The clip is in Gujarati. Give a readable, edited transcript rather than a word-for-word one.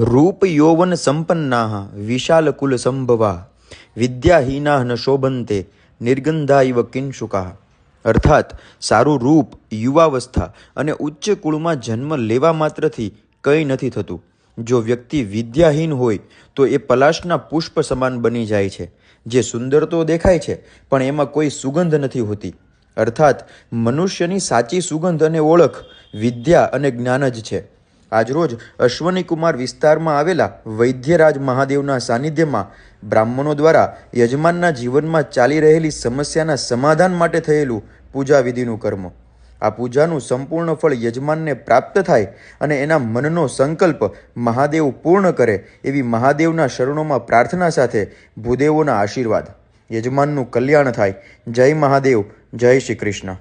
રૂપ યૌવન સંપન્ના વિશાલકુલ સંભવા વિદ્યાહીના ન શોભંતે નિર્ગંધા ઇવ કિંશુકા. અર્થાત સારું રૂપ, યુવાવસ્થા અને ઉચ્ચ કુળમાં જન્મ લેવા માત્રથી કંઈ નથી થતું. જો વ્યક્તિ વિદ્યાહીન હોય તો એ પલાશના પુષ્પ સમાન બની જાય છે, જે સુંદર તો દેખાય છે પણ એમાં કોઈ સુગંધ નથી હોતી. અર્થાત મનુષ્યની સાચી સુગંધ અને ઓળખ વિદ્યા અને જ્ઞાન જ છે. આજરોજ અશ્વનીકુમાર વિસ્તારમાં આવેલા વૈદ્યરાજ મહાદેવના સાનિધ્યમાં બ્રાહ્મણો દ્વારા યજમાનના જીવનમાં ચાલી રહેલી સમસ્યાના સમાધાન માટે થયેલું પૂજા વિધિનું કર્મ. આ પૂજાનું સંપૂર્ણ ફળ યજમાનને પ્રાપ્ત થાય અને એના મનનો સંકલ્પ મહાદેવ પૂર્ણ કરે એવી મહાદેવના શરણોમાં પ્રાર્થના સાથે ભૂદેવોના આશીર્વાદ. યજમાનનું કલ્યાણ થાય. જય મહાદેવ, જય શ્રી કૃષ્ણ.